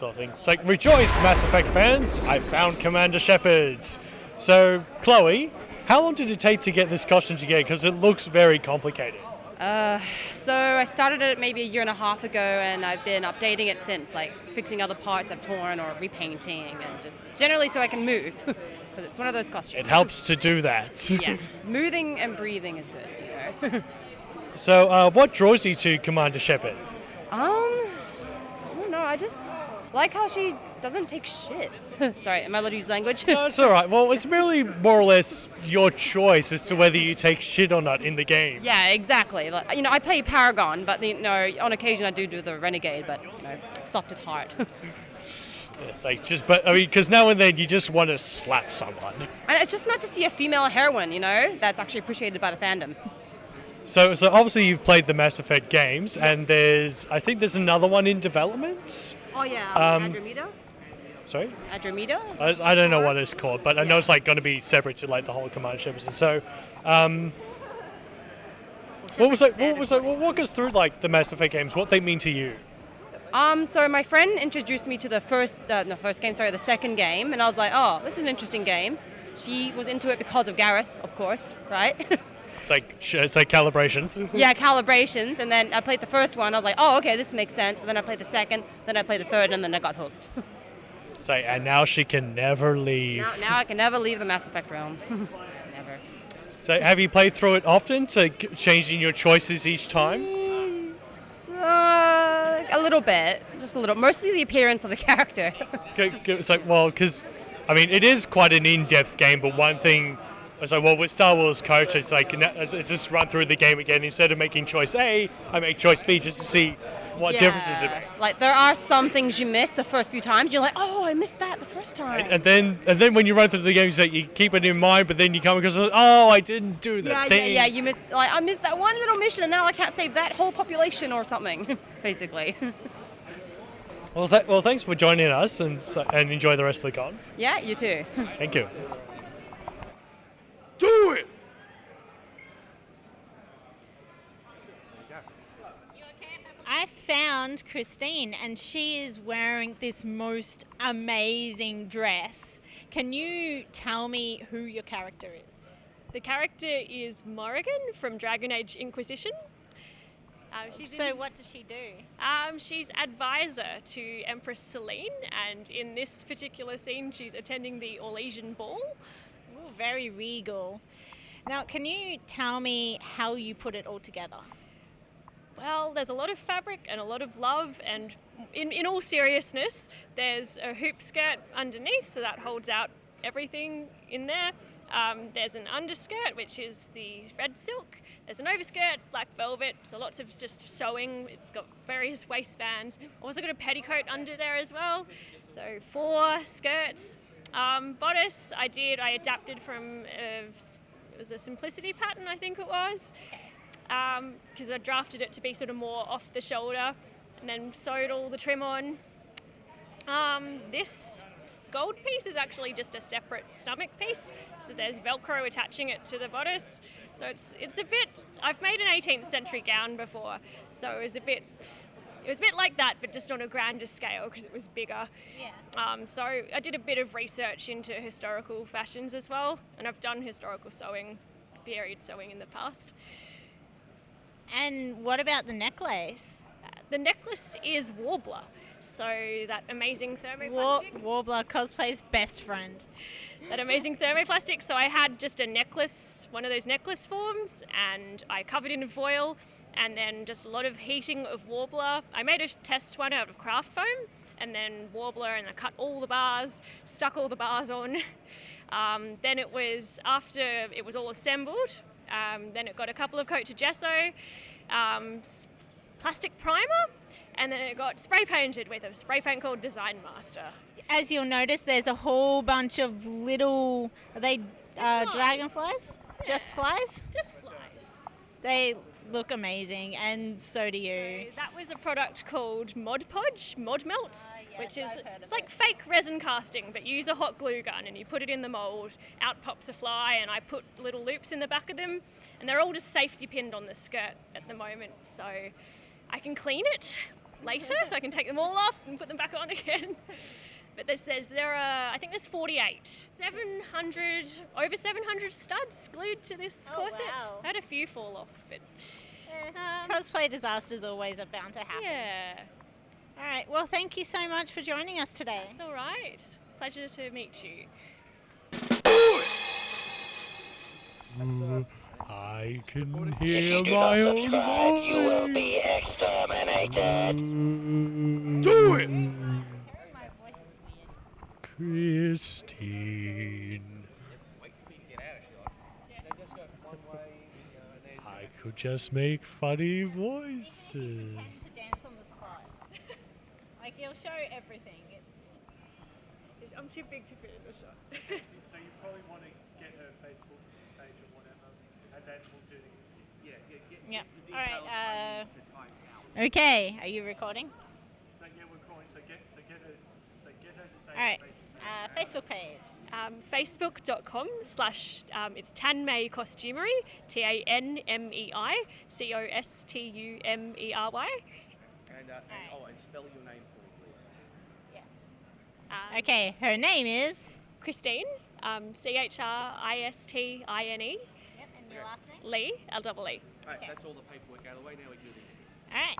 sort of thing. It's like, rejoice, Mass Effect fans! I found Commander Shepard's. So, Chloe, how long did it take to get this costume together? Because it looks very complicated. So I started it maybe a year and a half ago, and I've been updating it since, like fixing other parts I've torn or repainting, and just generally so I can move, because it's one of those costumes. It helps to do that. Yeah, moving and breathing is good, you know. So, what draws you to Commander Shepard? I don't know, I just like how she doesn't take shit. Sorry, am I allowed to use language? No, it's alright. Well, it's merely more or less your choice as to whether you take shit or not in the game. Yeah, exactly. Like, I play Paragon, but on occasion I do the Renegade, but soft at heart. It's like because now and then you just want to slap someone. And it's just not to see a female heroine, that's actually appreciated by the fandom. So obviously you've played the Mass Effect games, and I think there's another one in development. Oh yeah, Andromeda? Sorry? Andromeda? I don't know what it's called, but I know it's like going to be separate to like the whole Commander Shepard. So, walk us through like the Mass Effect games, what they mean to you. So my friend introduced me to the second game, and I was like, oh, this is an interesting game. She was into it because of Garrus, of course, right? It's like calibrations. Yeah, calibrations, and then I played the first one. I was like, oh, okay, this makes sense. And then I played the second, then I played the third, and then I got hooked. And now she can never leave. Now I can never leave the Mass Effect realm. Never. So have you played through it often, so changing your choices each time? A little bit, just a little. Mostly the appearance of the character. It's like, well, because, I mean, it is quite an in-depth game, but one thing, it's like, well, with Star Wars Coach, it's like, just run through the game again. Instead of making choice A, I make choice B just to see what differences it makes. Like, there are some things you miss the first few times. You're like, oh, I missed that the first time. And then when you run through the games, you keep it in mind, but then you come across, oh, I didn't do that thing. Yeah, you missed, I missed that one little mission, and now I can't save that whole population or something, basically. Well, thanks for joining us, and enjoy the rest of the con. Yeah, you too. Thank you. Do it! I found Christine, and she is wearing this most amazing dress. Can you tell me who your character is? The character is Morrigan from Dragon Age Inquisition. What does she do? She's advisor to Empress Celine, and in this particular scene she's attending the Orlesian Ball. Ooh, very regal. Now, can you tell me how you put it all together? Well, there's a lot of fabric and a lot of love, and in all seriousness, there's a hoop skirt underneath, so that holds out everything in there. There's an underskirt, which is the red silk. There's an overskirt, black velvet, so lots of just sewing. It's got various waistbands. Also got a petticoat under there as well. So 4 skirts. Bodice, I adapted from, it was a Simplicity pattern, I think it was. Because I drafted it to be sort of more off the shoulder, and then sewed all the trim on. This gold piece is actually just a separate stomach piece, so there's Velcro attaching it to the bodice. So it's a bit, I've made an 18th century gown before, so it was a bit like that, but just on a grander scale because it was bigger. Yeah. So I did a bit of research into historical fashions as well, and I've done historical sewing, period sewing in the past. And what about the necklace? The necklace is Worbler, so that amazing thermoplastic. Worbla, cosplay's best friend. That amazing thermoplastic. So I had just a necklace, one of those necklace forms, and I covered it in foil, and then just a lot of heating of Worbler. I made a test one out of craft foam, and then Worbler, and I cut all the bars, stuck all the bars on. Then it was, after it was all assembled, then it got a couple of coats of gesso, plastic primer, and then it got spray painted with a spray paint called Design Master. As you'll notice, there's a whole bunch of little, are they dragonflies? Yeah. Just flies? Just flies. They look amazing, and so do you. So that was a product called Mod Melts, which is, it's like fake resin casting, but you use a hot glue gun and you put it in the mold, out pops a fly, and I put little loops in the back of them, and they're all just safety pinned on the skirt at the moment, so I can clean it later, so I can take them all off and put them back on again. But there are, I think there's 48. Over 700 studs glued to this Oh, corset. wow. I had a few fall off, but Cosplay disasters always are bound to happen. yeah, All right. Well, thank you so much for joining us today. it's all right. Pleasure to meet you. I can If hear you do my not own subscribe, voice. you will be exterminated. Do it! My voice is weird. Christine. I could just make funny voices. Tends to dance on the spot. Like he'll show everything. I'm too big to fit in the shot. So you probably want to get her Facebook page or whatever, and then we'll do Yep. All right. Okay. Are you recording? So yeah, we're calling. So get her to say. All right. Facebook page. Facebook.com/ it's Tanmei Costumery, TANMEI COSTUMERY. And spell your name for me, please. Yes. Okay. Her name is. Christine, CHRISTINE, Yep. And your last name. Lee, LEE. Right, that's all the paperwork out of the way. Now we can do the interview. All right.